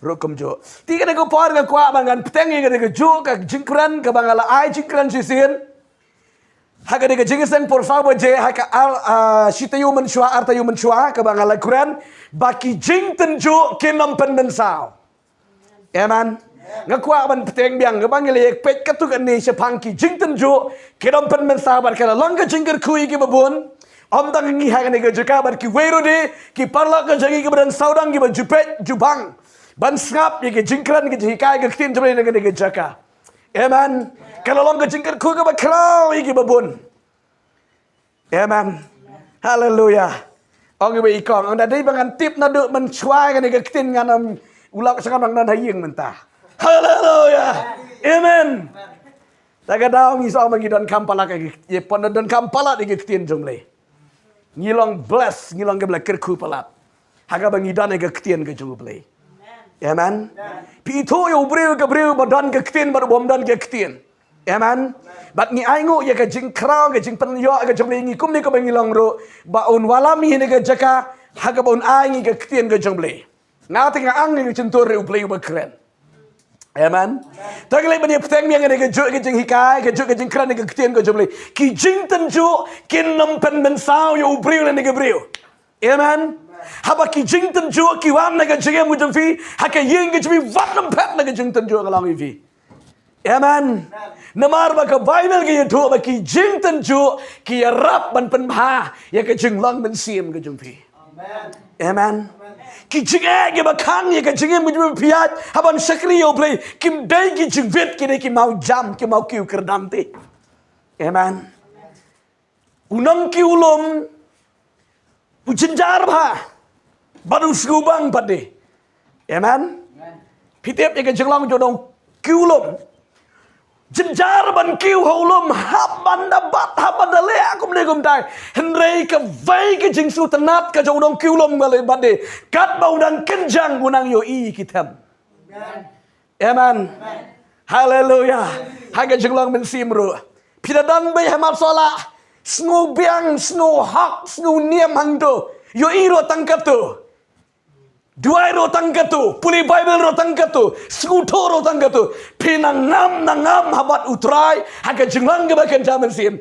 Rokom jo. Tiga nego por ga kwa bangan petengi ga nego jo ka jingkran ka bangala ai jingkran sisian. Haka nego jingisan por favor je haka al shitayu menshua artayu menshua ka bangala Quran baki jingten jo kinam pendensau. Amen. Ngakwa ban peteng biang ga bangile ek pet katuk ani sepangki jingten jo kinam pendensau bar kala langga jingker kui ki babun. Om tang ngi haka nego joka bar ki wero de ki parla ka jangi ki badan saudang ki bajupet jubang. Ban ngap ye ke jingkran ke jikai ke tin jbre ne ke jaka. Amen. Kalau long ke jingkran ku ke baklau ye ke babun. Amen. Hallelujah. Ong be ikong ong dai bangan tip na du men chwai ke tin ngan ulak sangat bang nan haying mentah. Hallelujah. Amen. Taga daw mi so mangi don kampala ke ye pon don kampala ke tin jomle. Ngilong bless ngilong ke blakir ku palat. Haga bangi don ke tin ke jomle. Amen. Pito yo breu ke breu badan ke ktin baru bom dan ke ktin. Amen. Bat ni aingo ya ke jing krau ke jing penyo ke jomle ngi kum ni ko bangilong ro ba un walami ni ke jaka haga bon aingi ke ktin ke jomle. Ngati nga ang ni centur u play ba kren. Amen. Tagle bani peteng mi ngi ke jo ke jing hikai ke jo ke jing kran ke ktin ke jomle. Ki jing ten jo kin nam pen men sao yo breu ni ke breu. Amen. Haba ki jing ten jo ki wan naga jige mu jeng fi haka yeng ke jmi vat nam pet naga jing ten jo ngalang fi. Amen. Namar ba ka Bible ke yetu ba ki jing ten jo ki rap ban pen ha ya ke jing lang ben sim ke jeng fi. Amen. Amen. Ki jige ke ba khang ya ke jige mu jmi piat haban sakri yo play kim dai ki jing vet ki ne ki mau jam ki mau kiu kerdam te. Amen. Unang ki ulum ujenjar ba baru skubang pade. Amen. Pitep ye ke jenglang jodong kiulum. Jenjar ban kiu holum haban dabat haban dale akum ne gum dai. Henrei ke vai ke jingsu tenat ke jodong kiulum bale bade. Kat bau dan kenjang gunang yo i kitam. Amen. Hallelujah. Haga jenglang men simru. Pidadang bay hamat sola. Snu biang snu hak snu niam hangdo. Yo i ro tangkatu. Dua ro tangkatu, puli Bible ro tangkatu, skuto ro tangkatu, pinang ngam habat utrai, haga jenglang ke bakan jaman sim.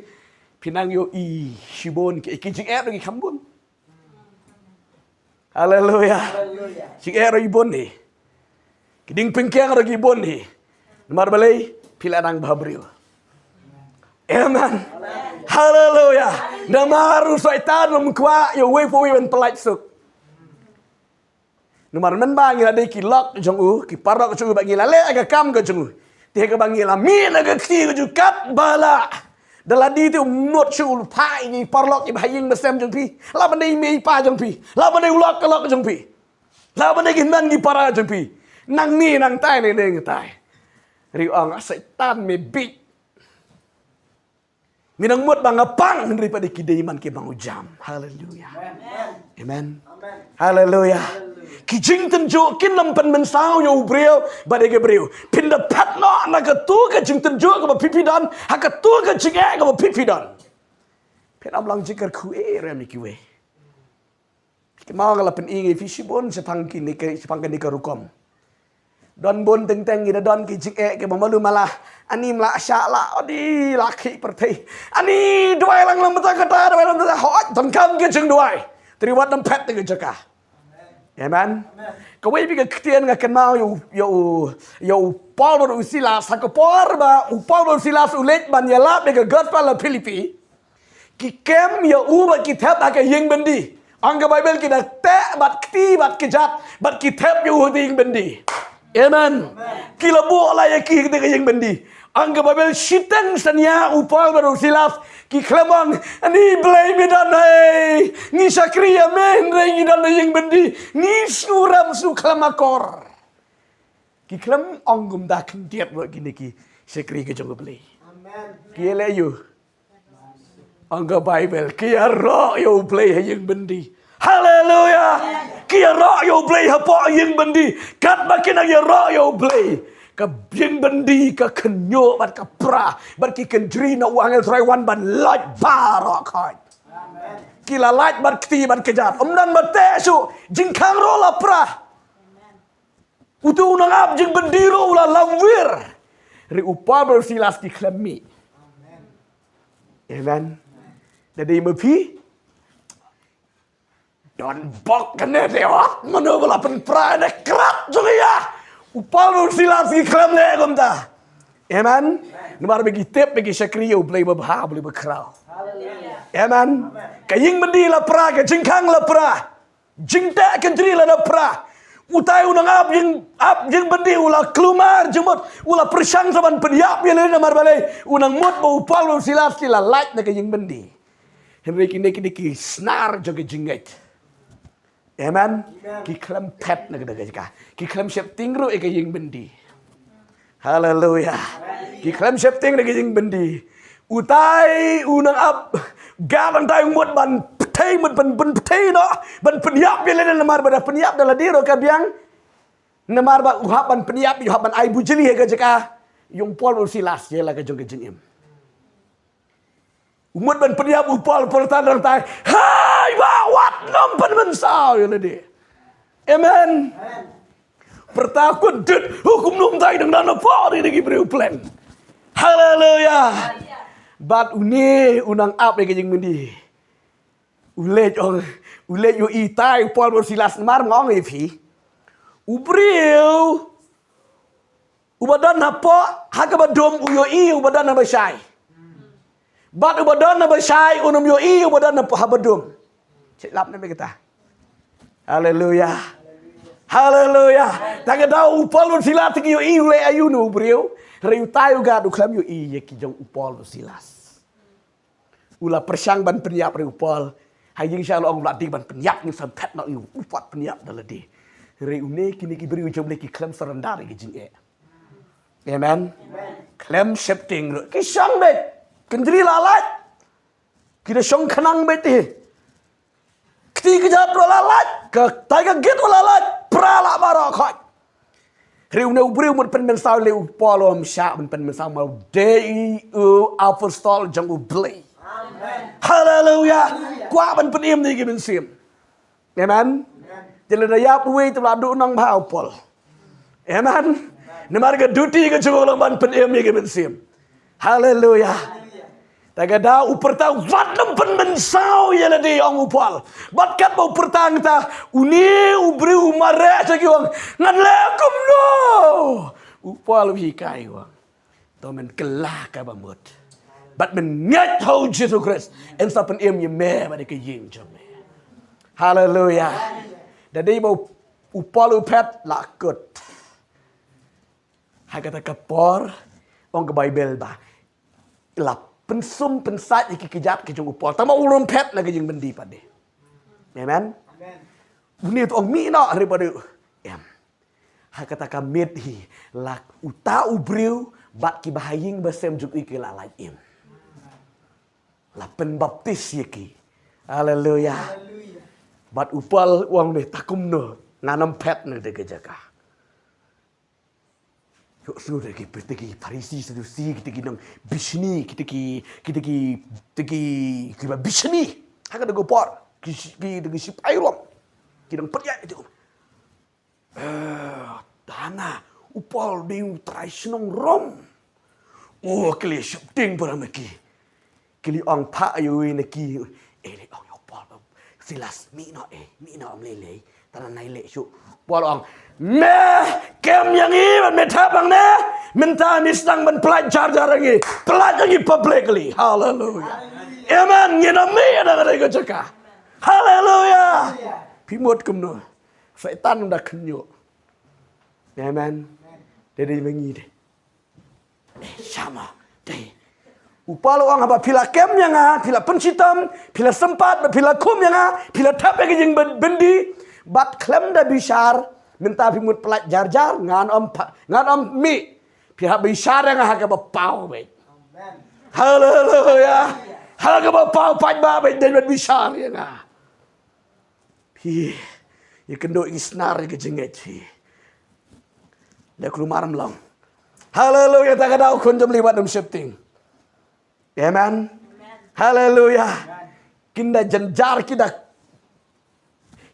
Pinang yo i shibon ke ikijing lagi kambun. Haleluya. Jing ro ibon ni. Kiding pengkeng ro ibon ni. Nomor balai pilanang bahabriu. Amen. Haleluya. Namaru syaitan lumkwa yo we po wen pelaj suk. Nomor men bangila de ki lok jong u ki parok jong bangila le aga kam ga jong u te ga bangila mi na ga ki ju kat bala dala di tu not chul pai ni parlok i bhaying besem jong pi la ban dei mi pa jong pi la ban dei lok ka lok jong pi la ban dei nan gi para jong pi nang mi nang tai ne ne tai ri ong setan me big minang mut bang apang daripada ki deiman ke bang ujam. Haleluya. Amen. Haleluya. Ki jing ten jo kin lam pen men sao yo breu bade ke breu pinda pat no na ka tu ka jing ten jo ka pipi dan ha ka tu ka jing e ka pipi dan pen am lang jikar khu e rem ni ki we ki ma ngala pen ingi fi shibon se pang ki ni ke se pang ni ka rukom don bon teng teng ida don ki jing e ke malu malah ani mla sya la odi laki pertei ani duai lang lam ta kata duai lam ta hot ton kam ke jing duai triwat nam pet ke jaka. Amen. Kau ibu kektian ngakan mau yo Paulo Silas hak por ba Paulo Silas ulet ban yalap de gospel la Filipi ki kem yo ba ki thap hak yeng bendi angka Bible ki da te bat kti bat kijat bat ki thap yo ding bendi. Amen. Ki labo la ya ki de yeng bendi angka Bible shiten sanya Paulo Silas ki klemang ani blai medan hai ni sakria men rengi dan yang bendi ni suram su klamakor ki klem ongum da kan tiap lo gini ki sakri ke jong blai amen ki le you angga Bible ki ro yo blai yang bendi haleluya ki ro yo blai apa yang bendi kat makin ang ro yo blai ka bien bendi ka kenyo bat ka pra bat ki kendri na uang el Taiwan ban light bar kai amen kila light bat kti bat kejat omdan bat tesu jingkang rola pra Utu unang ap jing bendiro ula lamwir. Ri upal bersilas ki klemi. Amen. Jadi mepi don bok kene dewa mano bala pen prane krat juga. Upal bersilas ki klem le komta. Amen. Nomor bagi tip bagi syakriyo boleh berbah boleh berkerau. Amen. Kaying bendi la pra ke jingkang la pra. Jingta ke jri la pra. Utai unang ap jing bendi ulah kelumar jemut ulah persang saban pediap ya le nomor balai unang mut bau upal bersilas ki la light na kaying bendi. Henry kini ki snar joge jinget. Amen. Ki klem pet na kada ka. Ki klem shep tingru e kaying bendi. Hallelujah. Ki klem shep ting na kaying bendi. Utai unang ap galang tay mut ban petay mut ban petay no ban peniap bila namar pada peniap dalam diro kabiang namar ba uhap ban peniap uhap ban ai bujeli ke jeka yung pol bersilas je la ke jong ke jengim umut ban peniap upol portan dalam tay hai ba wat nom ban mensau ya de amen pertakun dit hukum nom tay dang dana po ni beri plan haleluya bat uni unang ap ke jeng mendi Ulet yo itai pol bersilas mar ngong ifi. Ubriu. Ubadan apa? Haka badom uyo i ubadan na basay. Bat ubadan na basay unum yo i ubadan na habadom. Lap na kita. Haleluya. Haleluya. Taga daw upol bersilas yo i ule ayunu ubriu. Rayu tayo gadu klam yo i yeki jong upol bersilas. Ula persang ban peniap rayu upol. Hai jing sha lo ong latih ban penyak ni sam pet nak yu upat penyak daladi. Re une kini ki beri ujom ki klem serendar ki jing e. Amen. Klem shifting ki shang bet. Kendri lalat. Kita shong khanang bet hi. Kti kejat lalat. Ke taiga git lalat. Prala barakot. Re une ubri umur pen mensau le upolo am sha pen mensau mau dei u apostol jang ubli. Hallelujah. Kwa ban penim ni giben sim. Amen. Jele daya puwe tu ladu nang bau pol. Amen. Nemar ke duty ke jogol ban penim ni giben sim. Hallelujah. Taga da uperta wadam pen mensau yele di ong upol. Bat kat bau pertang ta uni ubri umare sagi wang ngan lekum no. Upol wi kai wang. To men kelah ka bamut. But men ngat ho Jesus Christ en sa pen em ye me ba de ke ying jom. Hallelujah. Dadi mau upol upet lakut. Ha kata kapor ong ke Bible ba. La pensum pensat iki kejat ke jong upol. Tama ulun pet na ke jing bendi pade. Amen. Amen. Uni tu ong mi no daripada em. Ha kata kamit hi lak uta ubriu bat ki bahaying basem juk iki la lai em. La penbaptis yeki. Haleluya. Bat upal uang ni takum no nganam pet ni de jaka. Yo sudah kita Parisi sedusi kita nang bisni kita bisni. Haka de gopor kita sipai rom. Kita perya itu. Dana upal ding tradisional rom. Oh kali shifting paramaki. Kili ong pa ayu neki le ong yo pol silas mi no am lele taran nai le su pol ong me kem yang i man me tabang ne minta misang man pelajar jarangi publicly hallelujah amen ngina me ada ga jaka hallelujah pimot kumno setan dah kenyo amen dedi mengi de sama deh upalo ang haba pila kem yang pila pencitam, pila sempat, pila kum yang pila tap yang jeng bendi, bat klem da bishar, minta pimut pelat jar ngan om mi, pihak bishar yang haka bapau be. Haleluya, haka bapau pat ba be dan bishar yang pi, kendo isnar ke jenget pi, dah keluar melang. Haleluya, tak ada ukun jam libat dam shifting. Amen. Haleluya. Kinda jenjar kita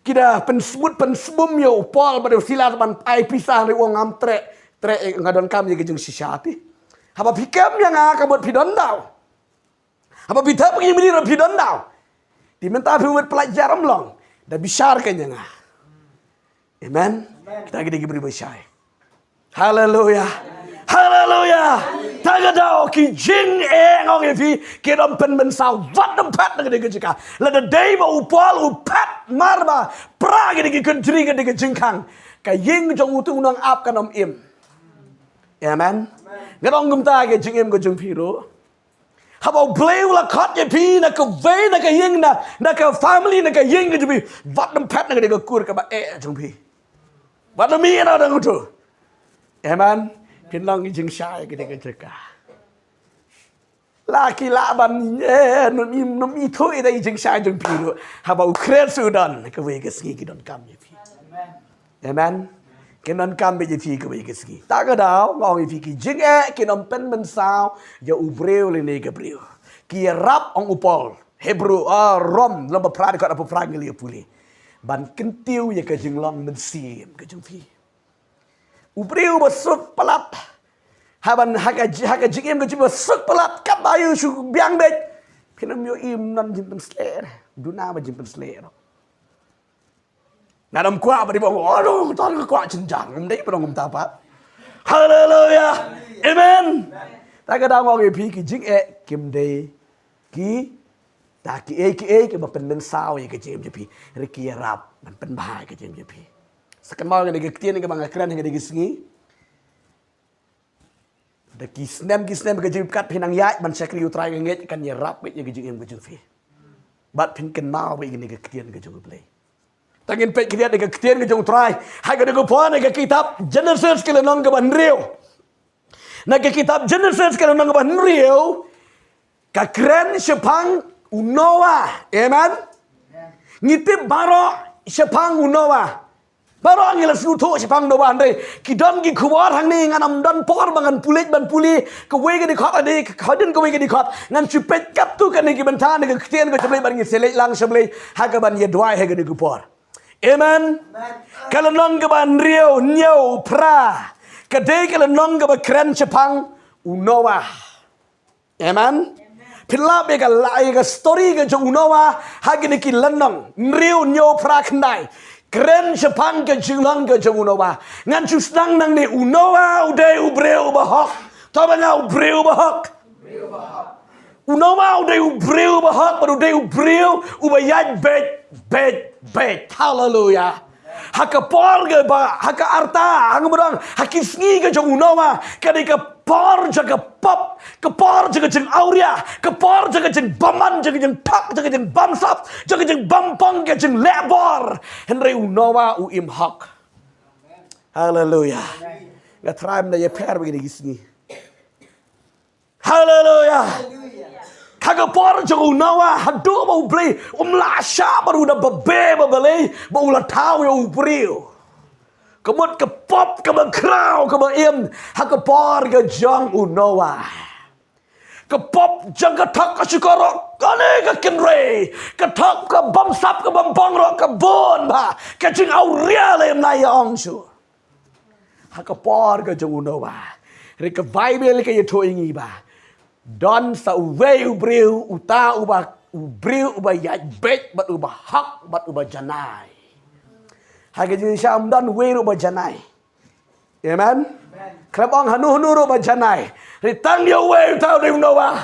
Kita pensebum yo Paul pada silat ban ai pisah ri wong am trek ngadon kam ye kejung sisati. Haba pikam yang akabot pidon daw. Haba bita pergi beli pidon daw. Diminta buat pelajaran long. Dah bisyarkan yang Amen. Kita lagi beri bersyai. Haleluya. Haleluya. Tagadao ki jing ngong evi ki dom pen men sao wat dom pat na gede jika. La the day ba upal upat marba pra gede country gede jingkang. Ka ying jong utung nang ap kan om im. Amen. Ngadong gumta ge jing im go jong piro. Habau bleu la kot ye pi na ka ve na ka ying na ka family na ka ying ge bi wat dom pat na gede kur ka ba jong pi. Wat dom mi na dang tu. Amen. Pinlang jing syai gede jika. Laki laban nun mi thôi dai jing syai jong piro. Habau kret sudan ka ve ge ski ki don kam ye pi. Amen. Kinon kam be ye pi ka ve ge ski. Ta ka dau ngong ye pi ki jing kinon pen men sao ya ubreu le ne gabriel. Ki rap ong upol. Hebrew Rom lomba prade ko apa prangili puli. Ban kentiu ye ka jing long men sim ka jong pi. Ubreu besuk pelat. Haban haka jingim ke jiba suk pelat kap bayu su biang bet. Pinam yo im nan jimpen sler. Duna ba jimpen sler. Nadam kwa ba di bang. Aduh, tan kwa cenjang. Ndai pa ngum tapat. Haleluya. Amen. Ta ka dang ngong pi ki jing kim dei ki ta ki ki ba pen men sao ye ke jim pi. Ri ki rap man pen ba ke jim pi. Sekemal ke tien ke bang kran ke singi. Da kisnem ke jim kat pinang yai man sakri utrai nget kan ye rap ye ke jim ke fi. Bat pin ken mau be ni ke tien ke jim play. Tangin pe kriat ke tien ke jim utrai. Hai ke ko pon ke kitab Genesis ke lenong ke ban riu. Na ke kitab Genesis ke lenong ke ban riu. Ka kren sepang unowa. Amen. Ngitip baro sepang unowa. Baru angin suto sepang do bandai. Kidon ki kuwar hang ni nganam don por bangan pulit ban puli ke wege di khot ade khodin ke wege di khot ngan chupet kap tu kan ki bentan ke ktien ke chblei ban ngi selek lang chblei ha ke ban ye dwai ha ke di kupor. Amen. Kalau nong ke ban riau nyau pra. Kadai kalau nong ke ba kren sepang unowa. Amen. Pilap be ka lai ka story ke unowa ha ke ki lanong riau nyau pra khnai. Keren sepang ke jilang ke unowa. Ngan susnang nang ni unowa uday ubreu bahok. Tabanya ubreu bahok. Unowa uday ubreu bahok. Baru uday ubreu ubayat bet. Hallelujah. Haka por ke ba haka arta hang berang hakisngi ke unowa. Kadi ke por jaga pop. Ke por jaga jeng auria. Ke por jaga jeng baman jaga jeng tak jaga jeng bamsap jaga jeng bampong ke jeng lebor. Henry unowa uim hak. Hallelujah. Nggak teraim na ye per begini gisni. Hallelujah. Kagak por jaga unowa hadu mau beli lasya baru udah bebe babelai bau latau ya ubriu. Kemud ke pop ke bakrau ke baim haka por ke jang unowa. Ke pop jang ke tak ke syukorok kane ke kinre ke tak ke bamsap ke bampong ro ke bon ba ke jing auria le nai ongsu. Haka por ke jang unowa. Re ke bible ke ye toingi ba. Don sa uwe ubriu uta uba ubriu uba yat bet bat uba hak bat uba janai. Hage jin syam don we uba janai. Amen. Krabong hanu uba janai. Ritang yo we uta de unowa.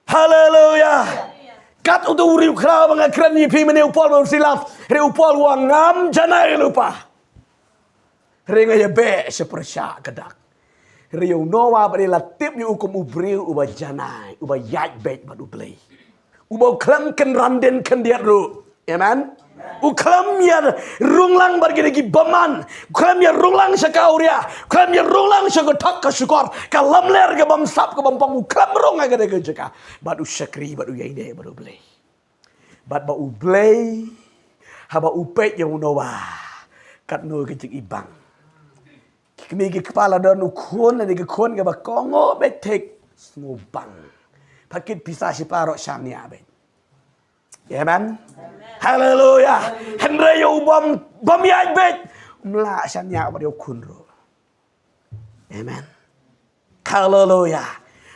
Hallelujah. Kat utu uriu krau bang kran ni pi mene upol bang silaf. Re upol wangam janai lupa. Ringa ye be sepersya kedak. Rio Noah pada tip ni ukum ubriu uba janai uba yat bet badu play. Uba klam ken randen ken dia ru. Amen. Uklam ya runglang bargi baman. Uklam ya runglang sakauria. Uklam ya runglang sagotak ka syukor. Kalam ler ke bamsap ke bampang uklam rung aga de jeka. Badu syakri badu yaide badu play. Bad ba ublay. Haba upet yang Noah. Kat no ke ibang. Kami ke kepala dan ukun dan ukun ke bakongo betek semubang. Pakit pisah si parok syam ni abet. Amen. Hallelujah. Henry yo bom yai bet. Mla sanya ba dio kun ro. Amen. Hallelujah.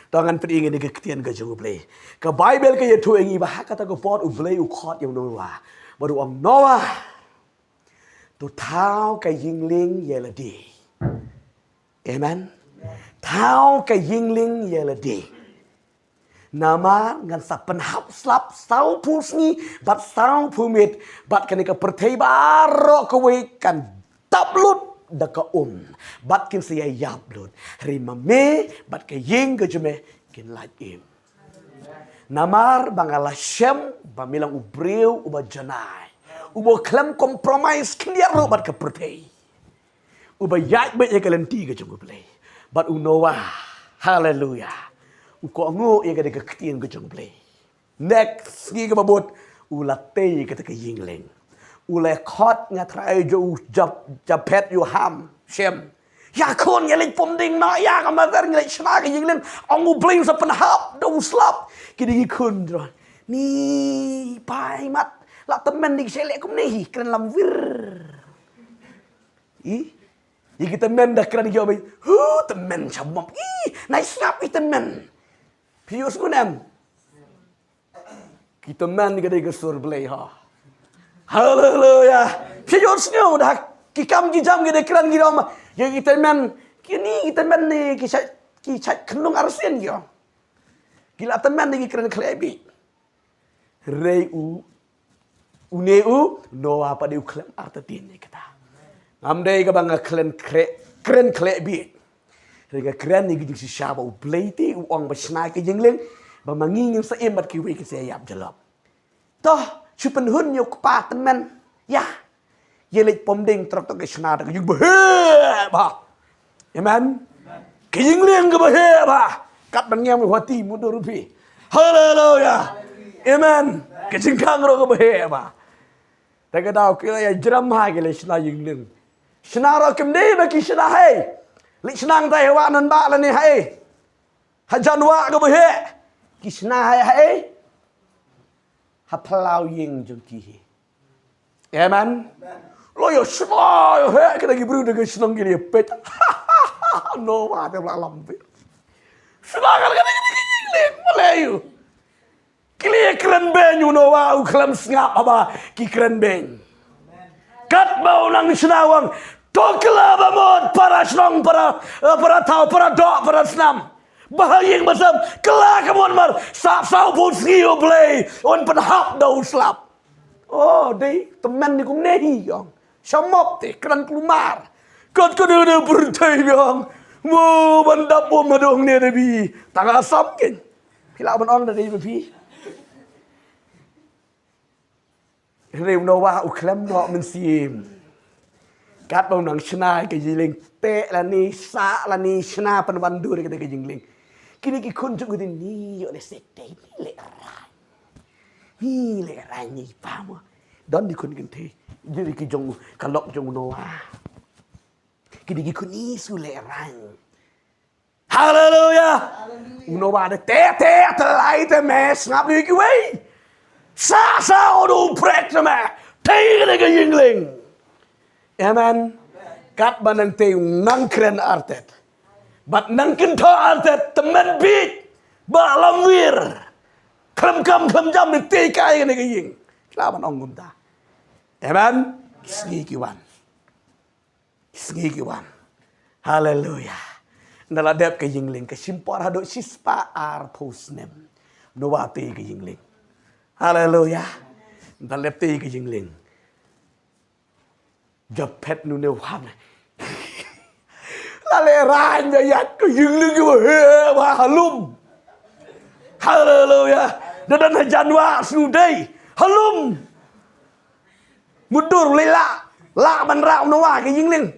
Tangan peringin ni keketian ke jauh play. Ke Bible ke yetu ingi bah kata ke pot ublay ukot yang Noah. Baru om Noah. Tu thao ke yingling yeladi. Amen. Thao ke yingling yeladi. Nama ngan sapen hap slap sau pusni bat sau pumit bat kanika pertei baro kewe kan tablut daka bat kin siya yablut rima me bat ke ying ke jume kin laj im namar bangala shem bamilang ubriu uba janai ubo klem compromise clear bat ke pertei uba yaj be kalenti ke jume play bat unowa hallelujah uko ngu ia kada keketian ke jong play. Next gi ke babut ulate kata ke yingling. Ule khot ngatrai jo japet yo ham shem. Ya kon ngelik pom ding na ya kamagar ngelik shna ke yingling ongu bling sa penhap do slap kidi gi kun dron. Ni pai mat la temen dik selek kum ni kren lam wir. I kita men dah kren gi obai. Hu temen chamom. Nai snap i temen. Pius kunem. Kita man kita gesur belai ha. Hallelujah. Pius nyo dah kikam kijam kita keran kita ma. Ya kita man kini kita man ni kisah kenung arsen yo. Gila teman ni keran klebi. Reu uneu no apa dia uklam artatin ni kata. Amdai ka bang kren klebi. Rega keren ni gidi si syaba u blati u ong basna ke jingling ba manging sa emat ki we ke sayap jalap toh chupen hun yo pa temen ya yelik pomding trok to ke sna ta jing ba ba amen ke jingling ke ba ba kat ban ngem hoti mu do rupi hallelujah amen ke jingkang ro ke ba ba ta ka daw ke ya jram ha ke le sna jingling sna ro kem de ba ki sna hai Lik senang tay hawa nan ba la ni hai. Hajan wa ke behe. Kisna hai. Ha plau ying jung ki. Amen. Lo yo sna yo he ke lagi bru de senang gini pet. No wa de la lam pe. Sna kal ke lagi lek malayu. Kili kren ben you no wa u klam ngap aba ki kren ben. Kat bau nang senawang Tokla bamot para snong para tau para dok para snam bahaying basam kela kamon mar sa sau pun skiu play on penhap dau slap oh dei teman ni kum nehi yong samop te kran kelumar kot ko de bertai yong mo bandap mo madong ne debi tang asam ken pila ban on dei bi rew no wa u klam no men sim kat bau nang shna ke jingling te la ni sa la ni shna pan bandu ke ke jingling kini ki kun ju gudin ni yo le sekte ni le rai ni pa mo don di kun gen te jadi ki jong kalok jong noa kini ki kun ni su le rai hallelujah uno ba de te lai te mes ngap ni ki wei sa o du prek me te ke jingling Amen. Kat banang te nang kren artet. Bat nang kento artet temen bit. Ba lamwir. Klem jam ni te kai ni ying. Laban ong gumta. Amen. Kisngi kiwan. Hallelujah. Naladep ke yingling ke simpor hado sispa ar posnem. Nowa te ke yingling. Hallelujah. Naladep te ke yingling. Japet nu ne wam la le ran ya yat ko yung lu ko wa halum hallelujah dan janwa sudai halum mudur lela la ban ra no wa ke ying ling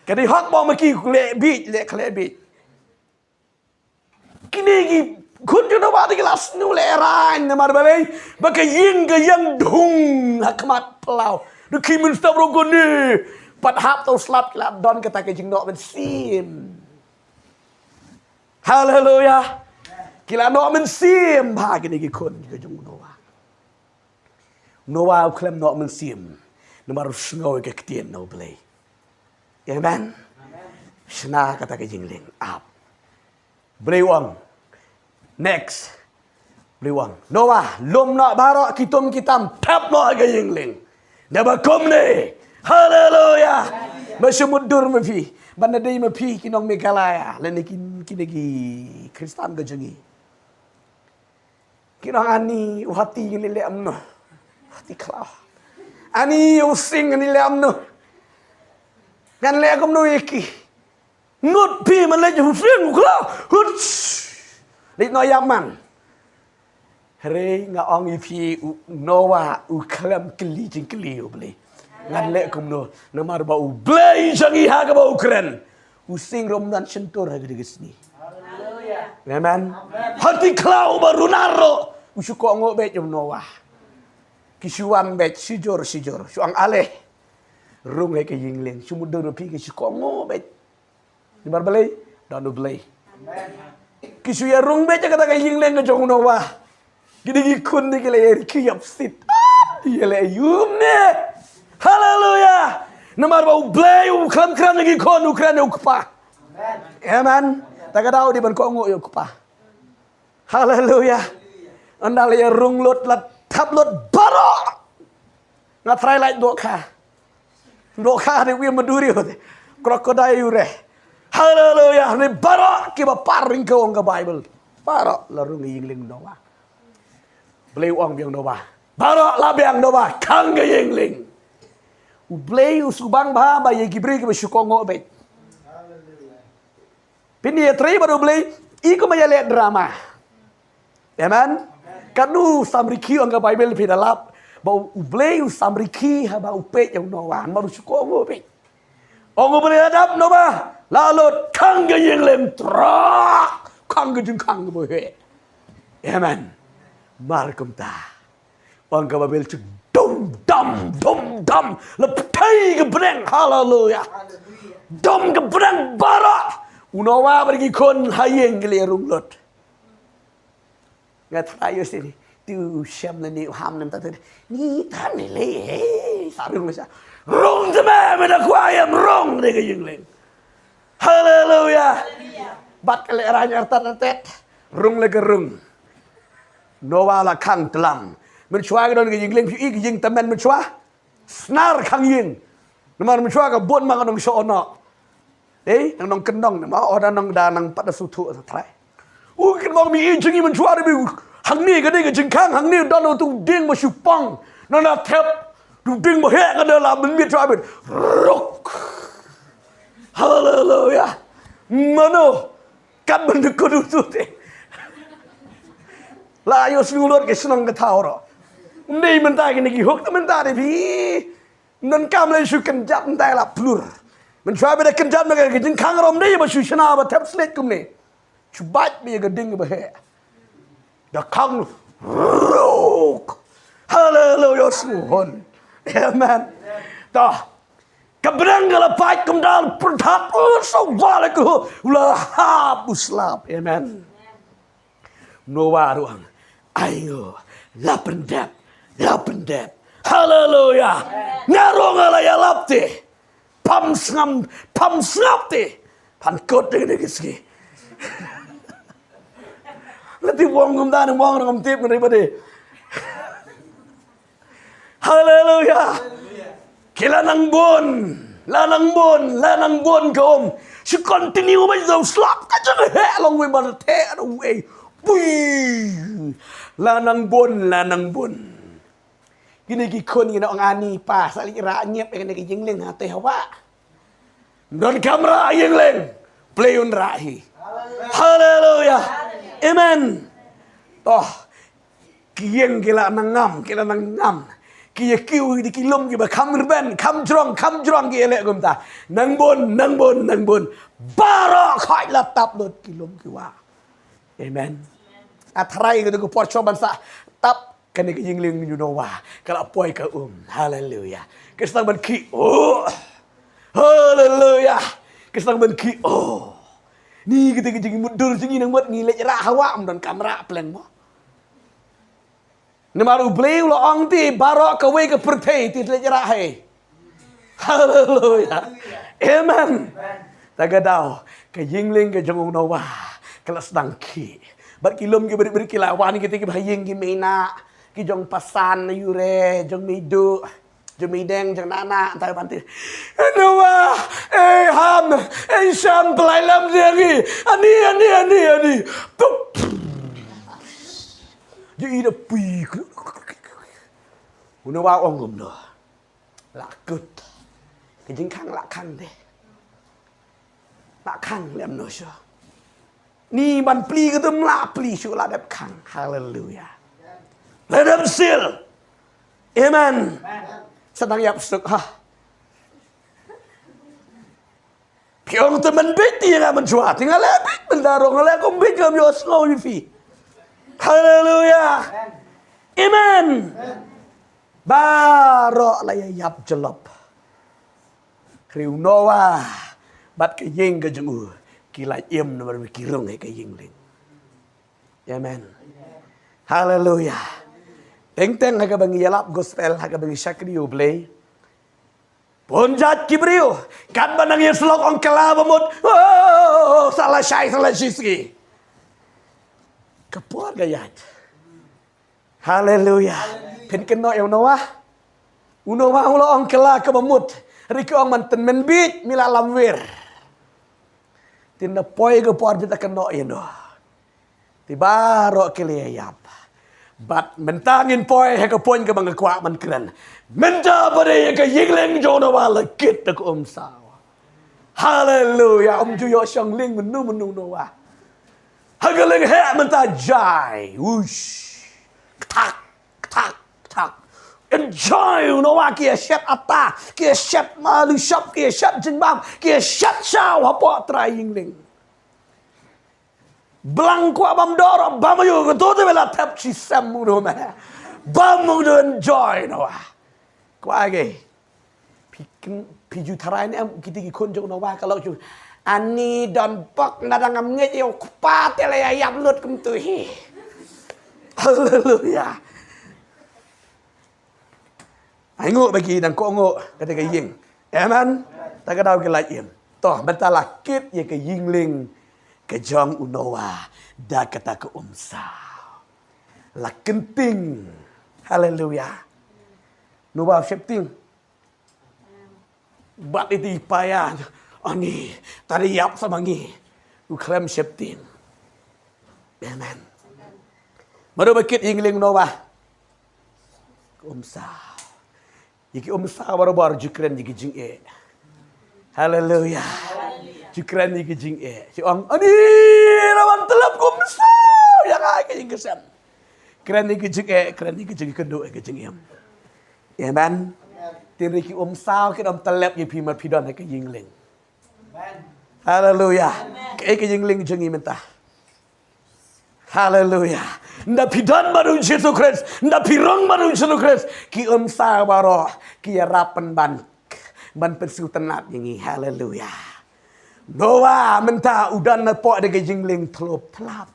ke di hot bo ma ki le bi kini gi kun ju no wa di kelas nu le ran mar balai ba ke ying ke yang dung hakmat pelau du kimun stop rogo ni pat hap tau slap la don kata ke jing no ben sim hallelujah Kila no men sim ba gini ki kon ke jong Noah. Noah klem no men sim. Nomor snow ke ketien no play. Amen. Shna kata ke jingling up. Beli uang. Next. Beli uang. Noah lom nak barok kitum kitam tap no ke jingling. Naba kom ni. Haleluya. Masumudur mafi. Banda day mafi kinong megalaya. Lani kinagi Kristan ke jengi. Kinong ani uhati nilai amno. Hati kelah. Ani using nilai amno. Kan le kom no iki. Ngut pi man le ju sing kelah. Huts. Dit no yaman. Hare nga ong ipi Noah u klam keli jing keli beli. Ngan le kom no namar ba u blay jangi ha ka ba ukren. Using romdan sentur ha gede gesni. Haleluya. Amen. Hati klau baru naro. Usuko ngo bet jom Noah. Kisuang bet sijor. Suang aleh. Rung le ke yingling. Sumudur pi ke suko ngo bet. Di bar balay. Danu balay. Kisuya rung bet kata ke yingling ke jong Noah. Gidi kun ni kele eri kiyap sit. Yele yumne. Haleluya. Namar bau blay u kram lagi kon ukran ukpa. Amen. Tagadau di ban ko ngo ukpa. Haleluya. Andal ya rung lot lat tap lot baro. Ngat try like doka. Doka de wi maduri hote. Krokodai ure. Haleluya. Ni baro kiba paring ko ang Bible. Baro la rung yingling Noah. Blay uang biang Noah. Baro la biang Noah kang yingling. U blay u subang ba ba ye gibri ke syukongo bet. Pini ya trai baru blay iko mayale drama. Amen. Kanu samriki ang Bible pidalap ba u blay u samriki ha ba u pe yang Noah baru syukongo bet. Ongo boleh hadap Noah lalu kang yingling trak kang jeng kang bohe. Amen. Markum ta. Ang Bible cuk dum dum lepai gebreng haleluya dum gebreng bara unawa pergi kon hayeng gelerung lot ngat ayo sini tu syam ni ham nem tadi ni tan ni le sarung sa rong teme meda kwayam rong de yingling haleluya bat kale ranya tet rung le gerung Noah la kang telam mình xóa cái đó cáiยิงเล่นพี่อีกยิงแต่มันxóa snar khangยิงน้ำมันxóaกับบนมันก็ต้องโชว์เนาะเอ้ยน้องกันน้องเนี่ยมาอ๋อน้องดานังปัดสุทุสุดท้ายอู้กันมองมีอีกยิงมันxóaได้ไปหังนี่ก็ได้กับยิงข้างหังนี่ดอนเราต้องดิ้งมาชุบปังนั่นน่ะเทปต้องดิ้งมาแหกกันเดินละมันมีxóaเป็นรุกฮาเลลูยามันโนกันมันดึกก็ดูสุดเองลายสนุลดกับสนองกระเทาหรอนี่มันตายกันในกี่หกแต่มันตายได้พี่นั่นกำเลยชูกันจับมันตายละพลูร์มันช่วยไปได้กันจับมันกันจึงขังอารมณ์ได้มาชูชนะมาเทปสเลตกุมนี่ชูบัดมีกันดิ้งกับเฮ่เด็กขังรุกฮาเลลูยาสนุนเอเมนต่อกับเรื่องกระพายกำดังประทับสวรรค์กูละฮาบุสลาบเอเมนNoah ruang ayo lapendap haleluya ngarong ala ya lapte pam snapte pan kot de geski lati wong ngum dan wong ngum tip ngri bade haleluya kilanang bon kom si continue ba zo slap ka jang he long we ban te we Wih, lanang bon. Gini gikon gina ang ani pa sali ranyep yang nagi jingling hati hawa. Don kamera jingling playun rahi. Haleluya. Amen. Toh kiyeng kila nangam. Kiye kiu di kilom kiba kamrben kamjrong kielek gumta. Nang bon. Bara khai latap lot kilom kiwa. Amen. Atrai gitu ku porcoban sa tap kan ke yingling you know wah kalau poi ke haleluya kesang ban ki haleluya kesang ban ki Ni kita kejing mundur singi nang buat ngilek rak hawa dan kamera plan mo. Namaru beliau lo ong ti barok ke we ke pertai ti lek rak hai. Haleluya. Amen. Tagadau ke yingling ke jongong nawa kelas dangki. Bat kilom ke beri kilawan kita ke bahayeng ke mena ke jong pasan yure jong midu jong mideng jong nana antar panti. Nawa ham syam pelailam lagi. Ani. Tup. Jadi dah pi. Nawa ong gum do. Lakut. Ke jing khang lak khang deh. Lak khang lem no syo. Ni ban pli ke tem lak pli syo lak dep khang. Hallelujah. Let them seal. Amen. Sedang yap suk ha. Piong temen beti yang mencuat. Tinggal lebih mendarong oleh kumbit kami osno wifi. Hallelujah. Amen. Barok laya yap jelop. Kriu Noah bat ke ying ke jengu kila im nomor kirung ke yingling. Amen. Hallelujah. Teng haga bangi yalap gospel haga bangi syakri ublay. Ponjat kibriu kan banang yeslok ong kala bamut. Oh salah syisi. Kepuar gayat. Hallelujah. Pen keno yang Noah. Unowa ulo ong kala ke bamut. Riki ong manten menbit mila lamwir. Tinda poi ke puar bita keno yeno. Tiba ro keliyap. Bat mentangin poi he ke poin ke bang kwa man kren. Menta pada ke yingling jono wala kit ke saw. Hallelujah. Juyo syang ling menu Noah. Hagaling he menta jai. Wush. Tak. Enjoy Noah kia syat ata, kia syat malu syap, kia syat jenbam, kia syat syaw apa try yingling. Belang kuat bam dorong, bam ayo ketua tu bela tap cisam mudo mah. Bam mudo enjoy Noah. Kuat lagi. Piju tarai ni kita ikut jauh Noah kalau tu. Ani dan pak nadang amnya yo kupat le ayam lut kem tu hi. Hallelujah. Ngok bagi dan kok ngok kata ke ying. Amen. Tak kadau ke lain. Toh bentalah kit ye ke yingling ke jong Noah da kata ke umsa. La kenting. Haleluya. Noah syepting. Bat itu payah. Ani tadi yap sama ngi. Uklem syepting. Amen. Baru bakit yingling Noah. Umsa. Iki umsa baru jukran iki jing e. Haleluya. Jukran iki jing e. Si ong ani lawan telap umsa yang ai jing kesan. Kran iki jing e, kran iki jing kendo iki jing em. Amen. Tin iki umsa ki dom telap ye pimat pidon ke yingling. Amen. Haleluya. Ke jing ling jing mentah. Haleluya. Nda pidan baru Yesus Kristus, nda pirong baru Yesus Kristus. Ki umsa baro ki rapen ban pensu tenat yengi. Haleluya. Noah menta udan napok de jingling telop telap.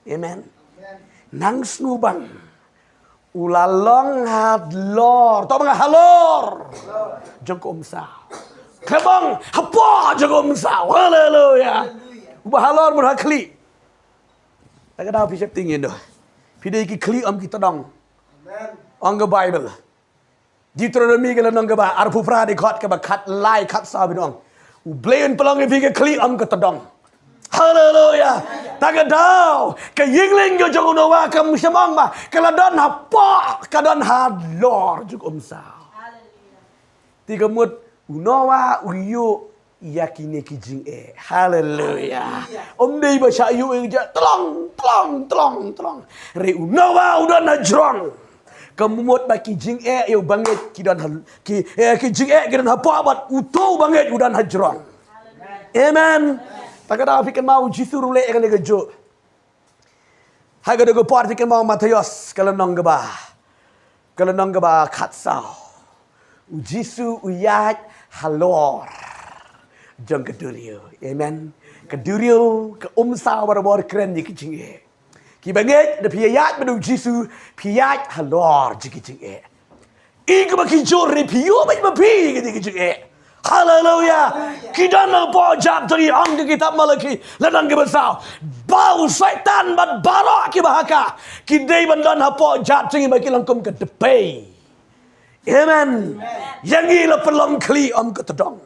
Amen. Nang snubang. Ulalong hadlor. Tau mga halor. Jong umsa. Kebang apa jong umsa. Haleluya. Ubah halor berhakli. Tak ada apa siap tinggi doh. Pidai ki kli kita dong. Angga Bible. Deuteronomy kalau nong ba arpu pradi kat ke ba kat lai kat sabi dong. Ublain pelang ki kli kita dong. Haleluya. Tak ada. Ke yingling jo jong Noah ke musamang ba. Kalau don apa kadon hadlor juk umsa. Tiga mut Noah uyu yakini ki jing e. Haleluya. Dei baca yu ja telong. Re Noah udah najrong. Kemut baki jing e yu banget ki dan ki jing e ki dan apa bat utuh banget udah najrong. Amen. Tak ada fikir mau jisuru le kan gejo. Haga dogo parti kan mau Matius kalau nong geba katsau. Jisu uyat halor. jong ke durio. Amen. Ke durio ke sao barabor keren ji kicing e. Ki banget de piyat madu Jisu piyat halor ji kicing e. Ika baki jore piyo ba pi ke kicing e. Haleluya. Kita nak pojak dari angka kitab Malaki. Ladang ke besar. Bau syaitan bat barak ki bahaka. Kidai bandan ha pojak dari baki langkum ke depai. Amen. Yang ila pelong kli om ke tedong.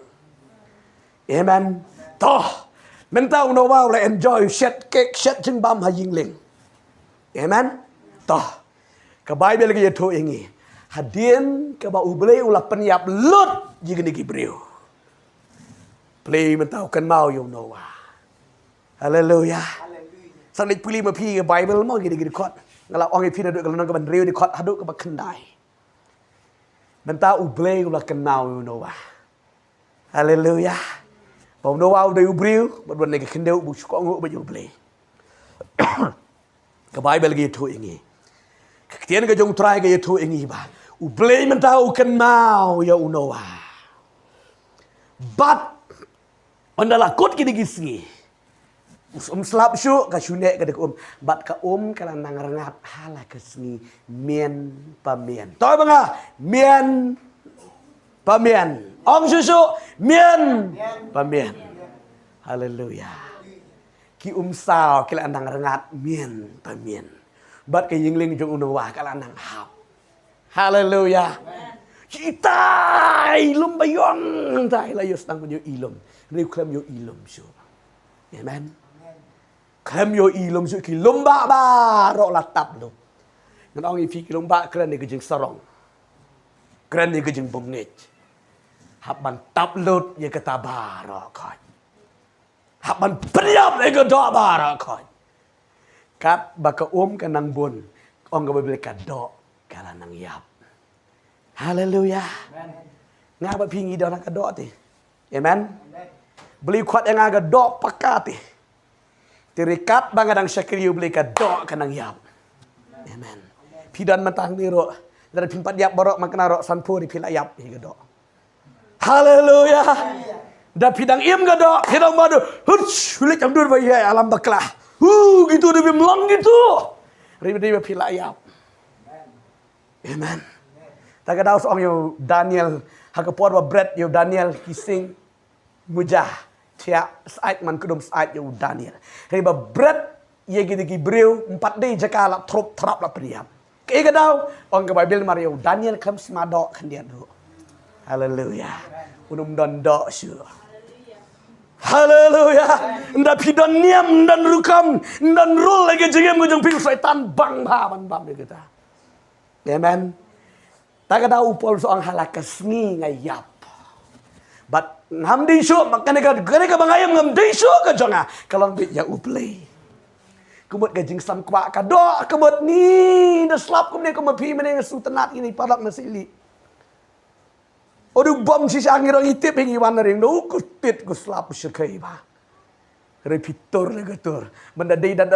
Amen. Toh. Mentau no wow la enjoy shed cake shed jing bam ha yingling. Amen. Toh. Ke Bible lagi tu ingi. Hadien ke ba ublei ulah penyap lut jing ni gibreu. Play mentau kan mau yo Noah. Haleluya. Sang ni pilih ma pi ke Bible mo gini kot. Ngala ong pi na duk kalau ke ban reu di kot haduk ke ba kendai. Mentau ublei ulah kan mau yo Noah. Haleluya. Bom Noah udah ubreu, buat nega kendau bu suka nguk ba ublei. Ke Bible lagi tu ingi. Ketian ke jong try ke tu ingi ba. Ublei mentau kan mau yo Noah. But Ondalah kot kini gisngi. Selap syuk ka syunek ka dekum. Bat ka kala nang rengat hala kesngi mien pamien. Tahu banga? Mien pamien. Ong susu mien pamien. Haleluya. Ki sao kala nang rengat mien pamien. Bat ka yingling jong unawah kala nang hap. Haleluya. Kita ilum bayong tai layos nang punyo ilum. Riu klem yo ilum syuk. Amen. Klem yo ilum syuk ki lomba ba ro latap lu. Ngan ong ifi ki lomba kren ni gejing sarong. Kren ni gejing bomngej. Hap man tap lut ye kata ba ro khoi. Hap man priap le ke do ba ro khoi. Kat ba ka ka nang bun. Ong ka beli ka do kala nang yap. Haleluya. Nga ba pingi do nak ka do ti. Amen. Beli kuat yang agak dok pakati. Tirikat bangadang syakiriu beli ka dok kanang yap. Amen. Pidan mentang niro. Dari pimpat yap borok makna rok sanpuri pila yap higa dok. Haleluya. Da pidang im ga dok. Pidang madu. Huts. Hulik amdur bayi alam baklah. Gitu dia melong gitu. Riba pila yap. Amen. Tak ada seorang yo Daniel. Hakapor wa bread yo Daniel kising. Mujah. Tia saat man kudum saat yo Daniel. Riba bread ye gidi breu 4 day jakala trop trap la priam. Kaya daw ong ka Bible Mario Daniel kam smado kan dia do. Haleluya. Unum dondo syur. Haleluya. Nda pidon niam dan rukam dan rul lagi jengem gujung piu setan bang ban bam dia kita. Amen. Tak ada upol soang halakas ni ngayap. But ngam di syuk makanya ka bangayam ngam di syuk ka jonga kalau bit ya uplay. Kumut gajing sam kwa ka do kumut ni na slap kum ne kum pi mene su tenat ini padak na sili. Odu bom si angir ang itip hingi wan ring do kutit ku slap sykai ba. Repitor le gator. Benda dei dan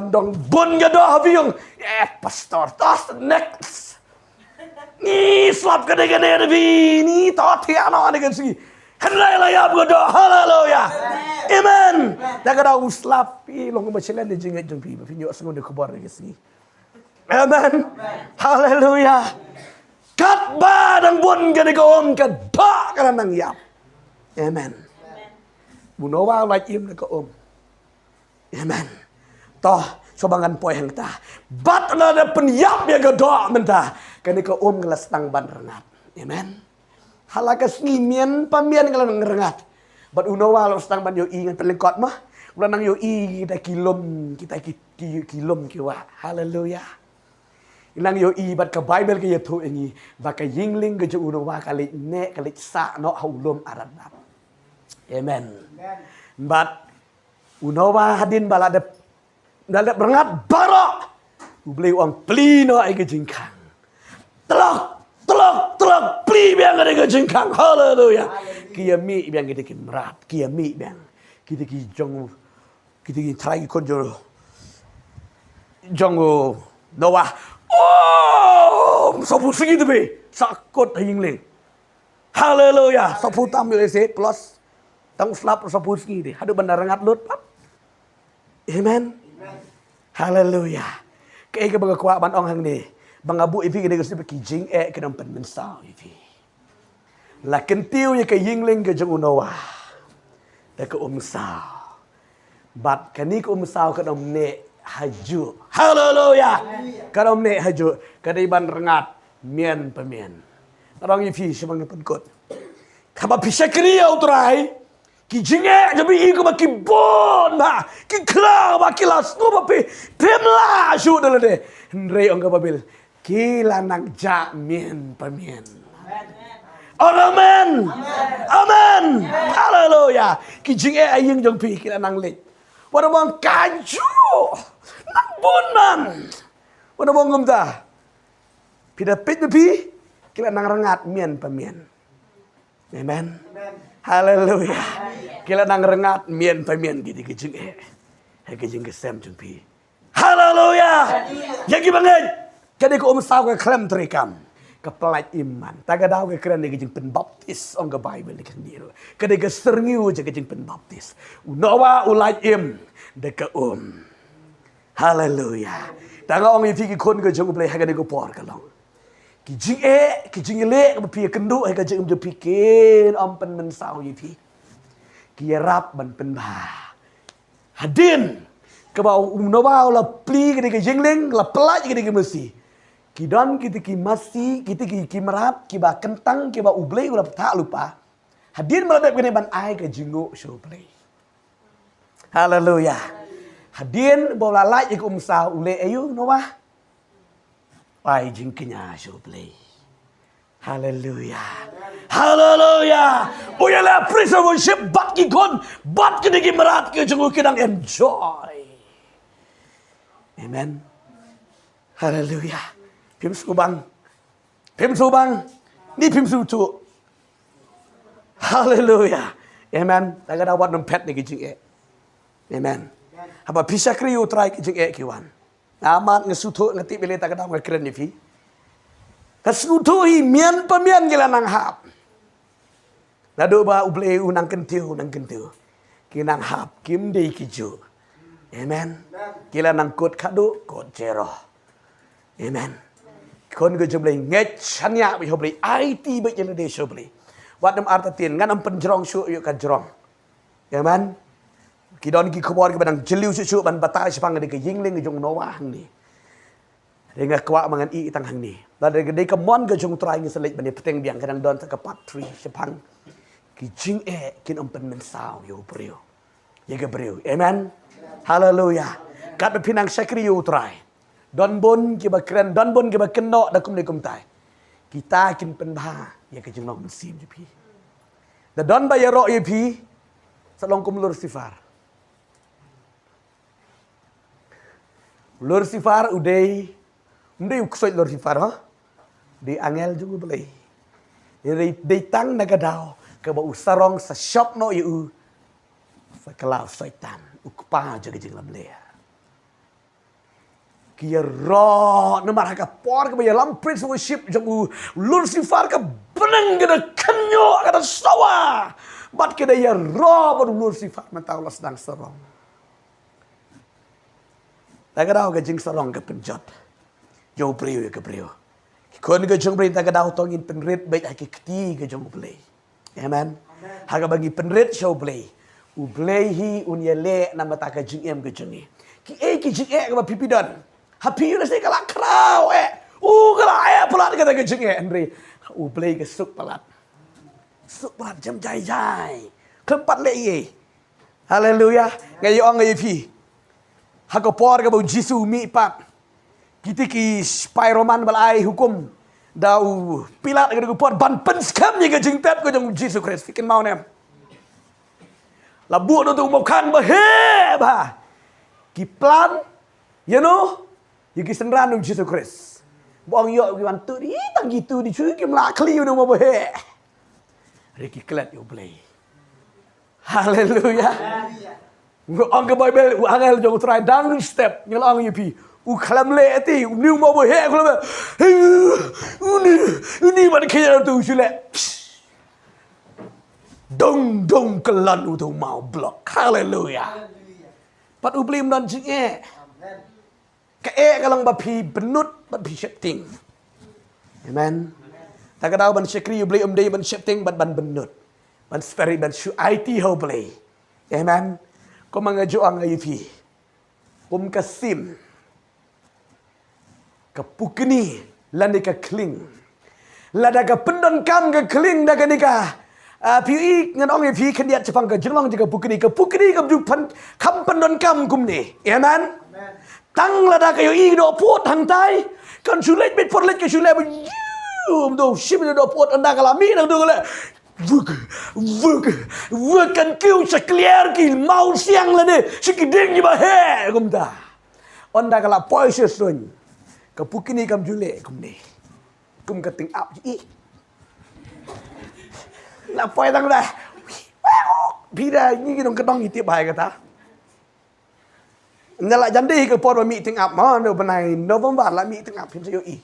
dong bon ga do habiung. Pastor tos next. Ni slap ka de ni to tiano de gansi. Hendak layap godo, haleluya, amen. Tak ada uslap, long macam ni jengat jumpi, pinjau sengon de kubar lagi sini, amen, haleluya. Kat badang bun kena kaum kedak kena nang yap, amen. Bunawa lagi im nak kaum, amen. Toh sobangan poy hang ta, bat ada penyap yang kedak mentah, kena kaum kelas tang ban rengat, amen. Halakas ngimian pamian kalau ngerengat. Bat unawa lo stang ban yo ingan pelengkot mah. Ulah nang yo kita kilom kiwa. Haleluya. Ilang yo bat ke Bible ke yetu ini. Baka yingling ke jo unawa kali nek kali sa no haulum aranap. Amen. Bat unawa hadin balade dalap rengat barok. Ubeli uang pelino ai ke jingkang. Telok pli biang ada ke jengkang. Haleluya. Kia mi biang kita ki merat. Kia mi biang kita ki jong kita ki try kon jong Noah. Oh, sapu segi tu be. Sakot hingling. Haleluya. Sapu tampil ese plus Tang slap sapus ngi di. Hadu bandar ngat lut pap. Amen. Haleluya. Ke ke baga kwa ban ong hang ni. Bang abu ifi ke de ki jing ke dam pen men sao ifi. La kentiu ye ke yingling ke jung unowa. Da ke sao. Bat kani ke sao ke dam ne haju. Haleluya. Ke dam ne haju. Ke dai ban rengat mien pemien. Orang ifi semang pen kot. Kama pisakri utrai. Ki jinge jabi iku ba ki bon ba ki kla ba ki las no ba pe pemla shu dale de ndre ong ba bil ki lanang ja mien pamien. Amen. Amen. Haleluya. Ki jinge aying jong pi ki lanang le. Wada bang kaju. Nang bonan. Wada bang ngumta. Pida pit pi ki lanang rengat mien pamien. Amen. Haleluya. Kila nang rengat mien pamien gidi kejing hai kejing kesem jung pi. Haleluya. Yagi banget. Jadi ko sao ke klem trikam. Ke pelat iman. Taga daw ke keren kejing pen baptis ong ke Bible ni kendiru. Kede ke serngiu je kejing pen baptis. Unawa ulai im de ke Haleluya. Taga ong ifi ki kon ke jung play ha kede ko por ka long. Kijing le pi kendu hai kajing je pikin pen men sao yifi. Ki rap ban pen ba. Hadin ke bau umnoba la pli ke kajing leng la pelaj ke mesti. Kidan kita ki masi kita ki merap ki ba kentang ki ba ublei ulah tak lupa. Hadin meladap kene ban ai ke jingo show play. Haleluya. Hadin bola lai ke sao ule ayu nowa. Pai jingkinya show play. Hallelujah. Hallelujah. Uyalah praise and worship bat ki kon bat ki digi merat ki jenguk kidang enjoy. Amen. Hallelujah. Pim subang. Pim subang. Ni pim sutu. Hallelujah. Amen. Taga dawat nempet ni ki jing Amen. Apa pisakri utrai ki jing kiwan. Amat ngesutu ngeti bele tak kadang ngekeren ni fi. Kasutu hi mian pemian gila nang hap. Lado ba uble unang kentiu. Kinang hap kim dei kiju. Amen. Gila nang kot kadu kot jero. Amen. Kon ge juble ngech hanya bi hoble IT be jele de shoble. Wat dem arta tin ngan am penjrong syu yu ka jrong. Amen. Kidon ki kubor ke badang jeliu cucu ban batai sepang de ke yingling ke jong nowa hang ni. Denga kwa mangan i tang hang ni. La de ke mon ke jong trai ngi selit ban peteng biang kadang don ke pat tri sepang. Ki jing kin pen men sao yo brio. Ye ke brio. Amen. Hallelujah. Kat be pinang sakri yo trai. Don bon ki ba kren don bon ki ba kenno da kum de kum tai. Kita kin pen ba ye ke jong nok sim pi. Da don ba ye ro ye pi. Salong kum lur sifar. Lucifer udai uksoi Lucifer ha di angel juga boleh. Di tang nagadao ke bau sarong sa shop no yu sa kelau syaitan ukpa jaga jeng lamlea. Kia ro nemar ka por ke baya lam prince worship jamu Lucifer ke beneng ke kenyo ke sawa. Bat ke ya ro baru Lucifer mentau las dang sarong. Tagadao ke jing sarong ke penjot. Yo priyo ke priyo. Kon ke jong priyo tagadao tongin penrit baik aki keti ke jong play. Amen. Haga bagi penrit show play. U play hi unyele nama taka jing em ke jongi. Ki jing ke ba pipidon. Happy na se kala kraw kala pelat ke taka jing Andre. U play ke suk pelat. Suk pelat jam jai. Kepat le ye. Haleluya. Ngayo ngayo pi. Haka por ka bau Jisu mi pap. Kita ki Spiroman balai hukum. Dau pilat ka por ban pen skam ni ka jing tep ko jong Jisu Christ fikin mau nem. Labu no tu mau kan ba he ba. Ki plan you know, you ki senran ng Jisu Christ. Bong yo ki wan tu di tang gitu di chu ki mla kli no mo ba he. Reki klet yo play. Hallelujah. Ang ke Bible angel jong try down step ngelang yupi u klam le ti new mo bo he klam uni man kaya tu sule dong kelan tu mau blok. Haleluya. Pat ublim dan jing Ka kalang bapi benut bapi setting. Amen. Tak kadau ban syakri ubli day ban setting ban benut. Ban speri ban shu IT hoblay. Amen. Ko mangaju ang ayupi. Kasim. Ka pukni lani ka kling. Lada ka pendon kam ka kling da ka nika. Pi ngan ong pi kendiat Jepang ka jenglong ka pukni ka jupan kam pendon kam kumni. Amen. Tang lada kayo do pot hang tai kan sulet bit porlet ke sulet do shim do pot anda kalami nang do kala vuk kan kiu sekliar ki mau siang la de sikiding ni ba he kumta onda kala poise sun kapukini kam jule kumne kum kating up la poi tang da bida ni ki dong kedong iti bai kata Nala jandi ke por meeting up mon do benai November la meeting up pin yo i.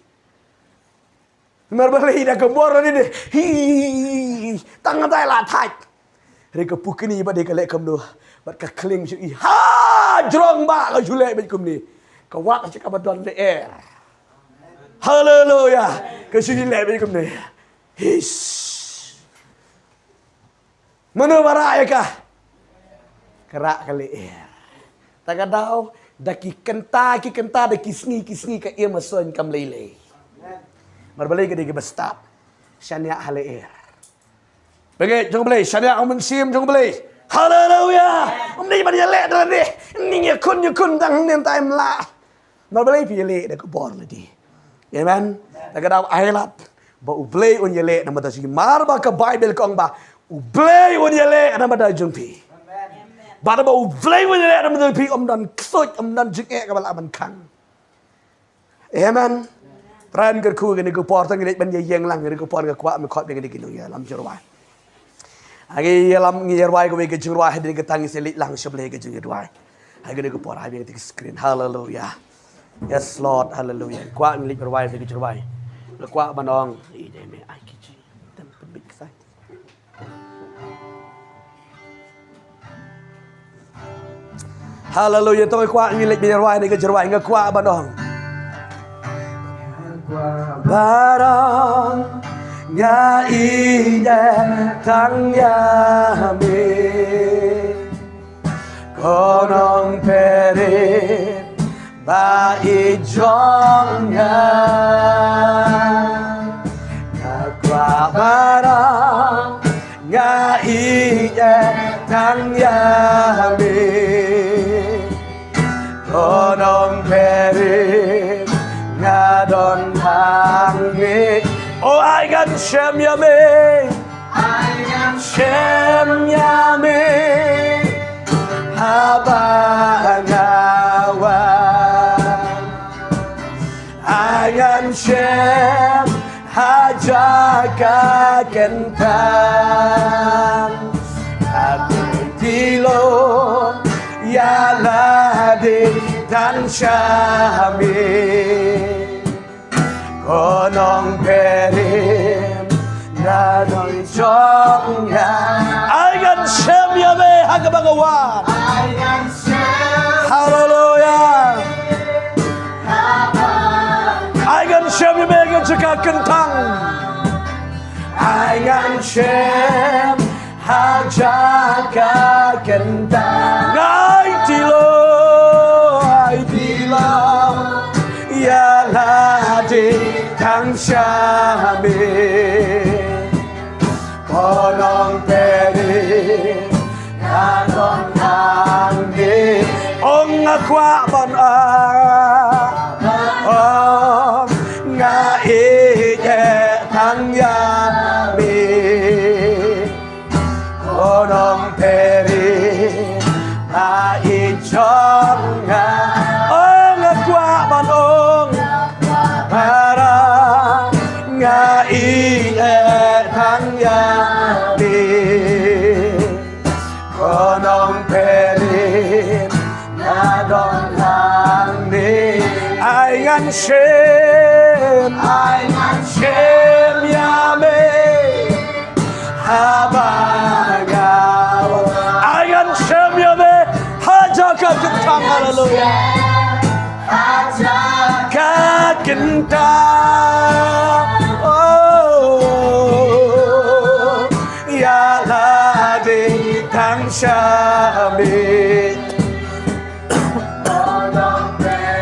Mer bali da ke bor ni de. Hi tang dai la thai. Re ke pukini ba de ke le kam do. Bat ka kling yo i. Ha jrong ba ka jule be kum ni. Ka wa ka ka badon le air. Hallelujah. Ke sini le be kum ni. His. Mana bara ya ka? Kerak kali air. Tak kadau daki kenta daki sngi ka ia mason kam lele. Marbalik ke bestap. Syania haleir. Bagi jong belai syania om sim jong belai. Haleluya. Om ni ban yale dan ni. Ni kun tang nen time la. Marbalik pi yale da ko bor ladi. Amen. Tak kadau ailat. Ba ublay on yale nama da si marba ka Bible ko ang ba. Ublay on yale nama da jong pi. Bada bau flame ni le nam pi om dan ksoj om dan jing ka bala man kan. Amen. Pran ker ku ni ku por tang ni ban ye yeng lang ni ku por ka kwa me khot be ni kinu ya lam jorwai. Agi lam ngi yerwai ko be ke jorwai hedi ke tangi selit lang seble ke jorwai. Agi ni ku por ha be ke screen. Hallelujah. Yes Lord, hallelujah. Kwa ni jorwai be ke jorwai. Le kwa banong i de me ai ki ji. Tem big sai. Hallelujah. Tôi qua như lịch bây giờ này cái червай ngơ qua bà đòn. Bà đòn ngã y thăng ya mi. Con ông pere bà y jong ya. Ngã qua bà đòn ngã y thăng ya mi. Konong perim ngadon hangi. Oh, I got shem yame. I got shem yame. Habangawan. I got shem hajaka kentang. Aku tilo ya ladi dan syami konong perim nadoi jongya ayan syam ya be hagabagawan ayan syam hallelujah ayan syam ya be ngajaka kentang ayan syam hajaka kentang ngai tilo ya ladi kang syami konong peri kanong anggi ong akwa bon ong ngai kang yami konong peri ai chong ong akwa bon ong para ngai thang ya đi konong peri na don lang đi ai ngăn shem ya me ha ba Angkat kentang, haleluya. Angkat kentang, oh, ialah di tang syamit.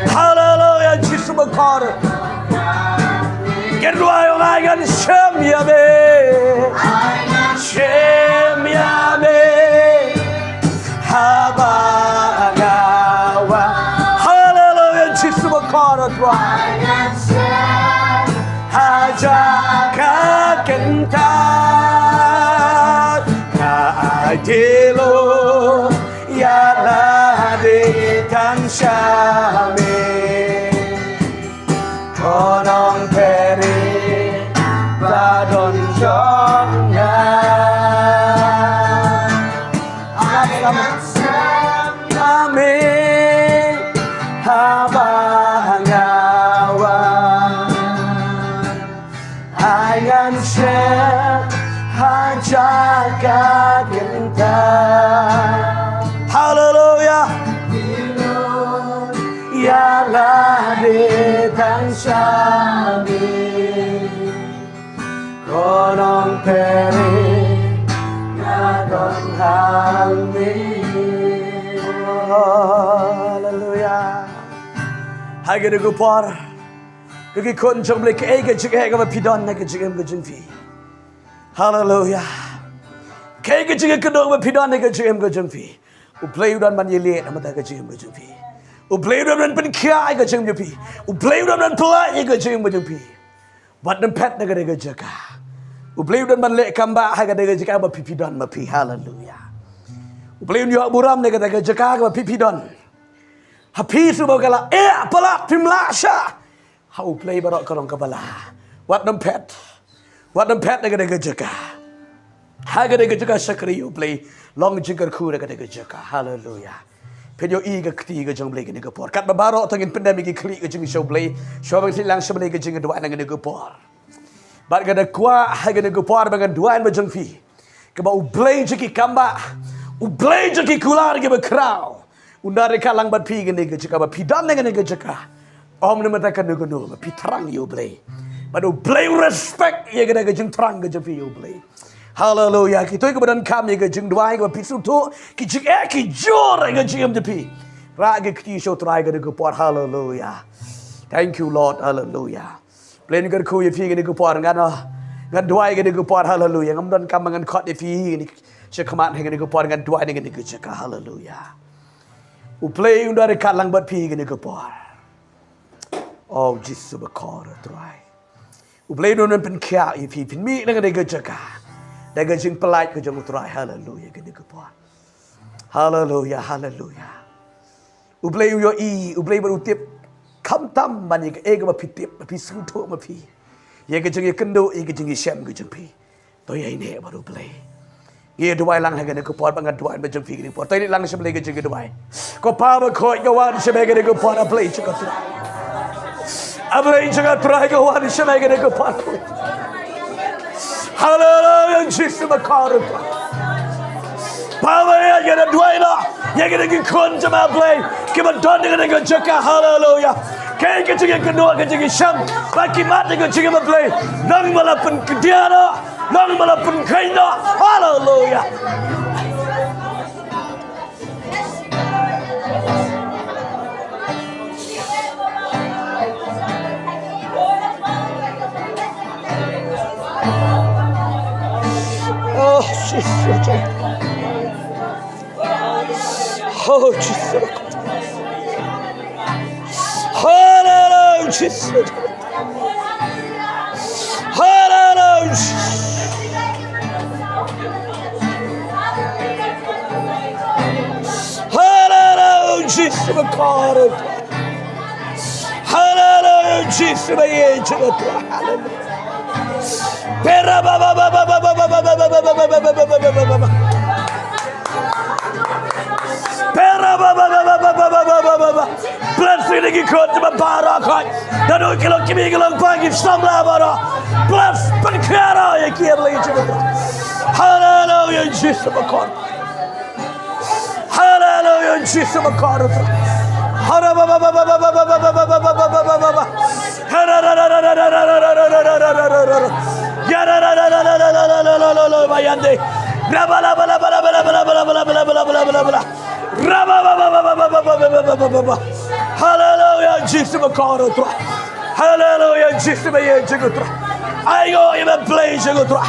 Haleluya, Yesus berkata, kedua yang akan syamyabe, syamyabe, habagawa. Haleluya, Yesus berkata, hajaka kentang, kaadilo, ialah di tang syamit. Konong peri badon jongga, amin habangawan ayan syek hajaga gentang. Haleluya, ialah di tang syamit. Konong peri ngadon halmi. Haleluya. Hai cái được por. Cái con trong lấy cái chữ cái mà pidon này cái chữ em cái chữ phi. Haleluya. Cái chữ cái đồ mà pidon này cái chữ em cái chữ phi. Uplay udan man yele na mata cái chữ em cái chữ phi. Uplay udan man pen kia cái chữ em phi. Uplay udan man pelai cái chữ em cái phi. Wat nem pet na cái chữ ka. Uplay udan man le kamba hai cái chữ ka mà pidon mà phi. Haleluya. Uplay udan buram na cái chữ ka mà pidon. Happy subuh kala pelak pimla sya. Hau play barok korong kepala. Wat nem pet na cái chữ ka. Hai cái chữ ka sakri uplay long jingkar khu na cái chữ ka. Haleluya. Penyo i ke kti ke jong play ke por. Kat babaro tangin pandemic ke kli ke jing show play. Show bang silang seblay ke jing dua nang ke por. Bat ke kwa hai ke por bang dua an bajang fi. Ke ba uplay jiki kamba. Uplay jiki kular ke bakrau. Undare kalang bat pi ke jika ba pidan nang ke jika. Om ne mata kan ke no pi terang you play. But uplay respect ye ke jing terang ke jfi you play. Haleluya. Kita kemudian kami ke jeng dua ke pisu tu ki jeng ki jor ke jeng depi. Ra ke ki show try ke por. Haleluya. Thank you Lord. Haleluya. Plain ke ku ye pi ke por ngan dua ke por. Haleluya. Ngam dan kam ngan khot de pi ni cekamat ke por ngan dua ke ceka. Haleluya. U play undar kalang bat pi ke por. Oh Jesus bekor try. U play non pen kia ye pi pin mi ngan ke ceka. Daga jing pelai ke jong utrai. Haleluya ke dik por. Haleluya, haleluya. Ublay yo i, ublay ber utip kam tam ban ye ke ma pitip ma pi su tho ma pi. Ye ke jing ye kendo ye ke jing ye syam ke jing pi. To ye ne baru ublay. Ye duai lang ha ke dik por bangat duai ba jing pi ke por. To ni lang seblay ke jing duai. Ko pa ba ko yo wan seblay ke dik por ublay chaka trai. Ublay chaka trai ko wan seblay ke dik por. Haleluya, Jesus berkata. Power yang ada dua ini, yang kita kikun cuma play, kita don dengan jaka. Haleluya. Kayak kita yang kedua kita syam, bagi mati kita cuma play, nang malapun kediana, nang malapun kaina. Haleluya. Oh Jesus. Oh Jesus. Hallelujah Jesus. Hallelujah. Hallelujah Jesus. Hallelujah Jesus. Hallelujah. Pera ba ba ba ba ba ba ba ba ba ba ba ba ba ba ba ba ba. Pera ba ba ba ba ba ba ba ba ba ba. Blessing lagi kot ba barakah. Dan kalau kimi kalau pagi samla bara. Bless penkara ya kian lagi cukup. Hallelujah Jesus berkata. Hallelujah Jesus makaro tra. Hallelujah, Jesus makaro tra. Hallelujah, Jesus makaro tra. I go even play Jesus tra.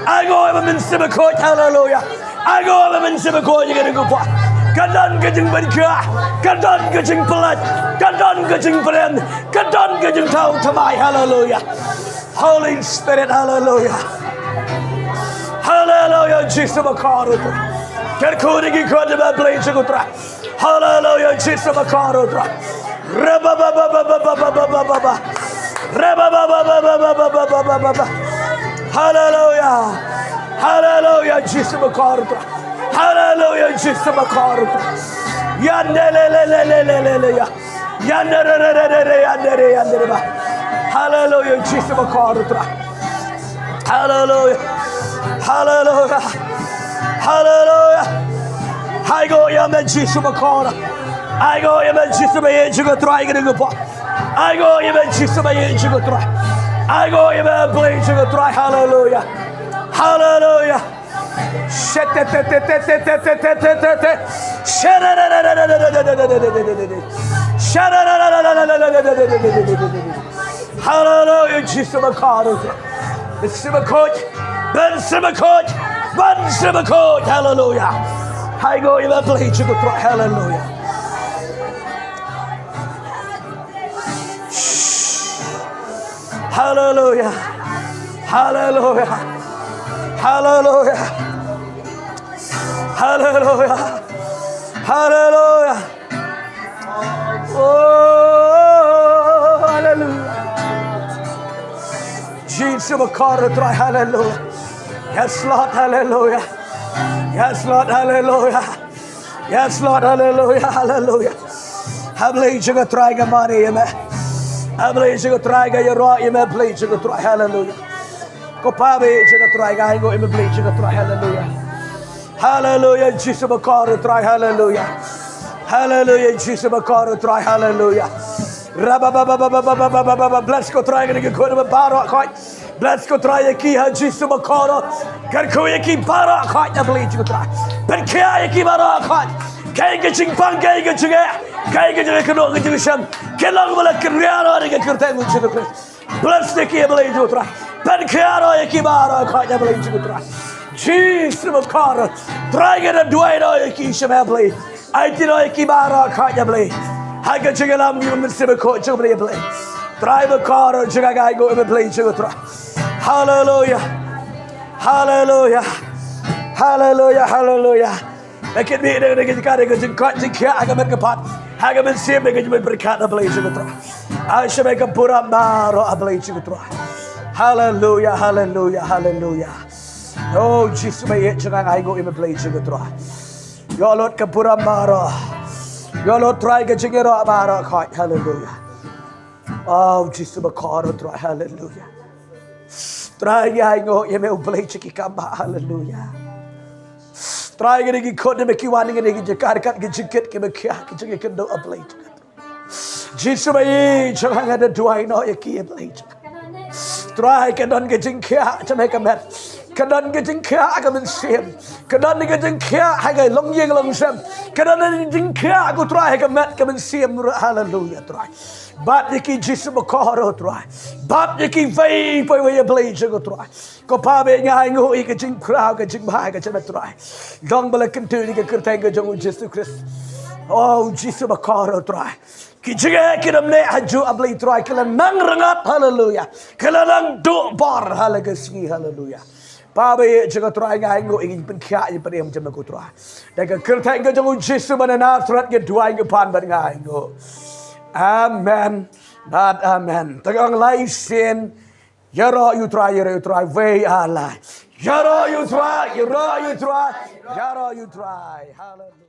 I go even in Sibakot. Hallelujah. I go even in Sibakot. You gotta go for. Kadon gajing berkah, kadon gajing pelat, kadon gajing beren, kadon gajing tahu tamai. Hallelujah. Holy Spirit, hallelujah. Hallelujah, Jesus makaro tra. Kerkuri ki kod ba play Jesus tra. Hallelujah, Jesus makaro tra. Reba ba ba ba ba ba ba ba ba ba. Reba ba ba ba ba ba ba ba ba ba ba. Hallelujah. Hallelujah, Jesus makaro tra. Hallelujah, Jesus makaro tra. Yandelelelelelele ya. Yandere ba. Hallelujah, Jesus makaro tra. Hallelujah. Hallelujah. Hallelujah. I go ya men Jesus makaro. I go ya men Jesus ba ye jigo tra igere go. I go ya men Jesus ba ye jigo tra. I go ya men play jigo tra. Hallelujah. Hallelujah. Hallelujah, Jesus makaro. Ben Simakot. Hallelujah. I go in the place of the throne. Hallelujah. Hallelujah. Hallelujah. Hallelujah. Hallelujah. Hallelujah. Oh, hallelujah. Jesus makaro try. Hallelujah. Yes, Lord. Hallelujah. Yes, Lord. Hallelujah. Yes, Lord. Hallelujah. Hallelujah. I believe you can try your money, amen. I believe you can try your right, amen. Believe you can try. Hallelujah. Go pabe, you can try. I go, amen. Believe you can try. Hallelujah. Hallelujah. Jesus makaro try. Hallelujah. Hallelujah. Jesus makaro try. Hallelujah. Bless go try and get good of a barrock. Bless go try a key. Jesus makaro. Karkoyaki barrock. I believe you try. But Kayaki barrock. Kay getting punk, kay getting kay getting connection. Kelong will a career and get curtain with you. Bless the key. I believe you try. But Kayaro Yakibara. I believe you try. Jesus makaro. Try get a Dwayne Yakisha. I did a Kibara. I believe. I get you along with the Sibako, Jubilee play. Drive a car or Jagagai go in the play, Jugotra. Hallelujah. Hallelujah. Hallelujah. Hallelujah. Make it be the carriage and cutting care. I can make a pot. I can see a big cat a blaze, Jugotra. I shall make a put up bar or a blaze, Jugotra. Hallelujah. Hallelujah. Hallelujah. Oh, Jesus, may it Jagagai go in the play, Jugotra. Your Lord Kapura Mara. Your Lord try getting it up. Hallelujah. Oh, Jesus, makaro try. Hallelujah. Try getting out. You may play chicky kamba. Hallelujah. Try getting caught in the kiwaning and get your car cut, get your kit, give a cat, get your kid a plate. Jesus, may Changa do I know a key a plate. Try cannot getting care to make a mess. Cannot getting care, I can see him. Cannot getting care, I got long year long sem. Cannot getting care, I go try, I can met come and see him. Hallelujah, try. But the key Jesus Makaro try. But the key faith where you play, you go try. Go pabe, I know he getting crowd, getting high, getting a try. Long but I continue to get tango with Jesus Christ. Oh, Jesus Makaro try. Kijiga kidam ne haju ablay try kilan nang rangat hallelujah. Kilan do bar hallelujah hallelujah. Pabe jaga try nga ngo ingin penkya ni pare macam ko try. Daga kerta nga jangu Jesus manana surat ke dua nga pan ban nga ngo. Amen. Not amen. Tagang life sin. Yaro you try way Allah. Yaro you try. Hallelujah.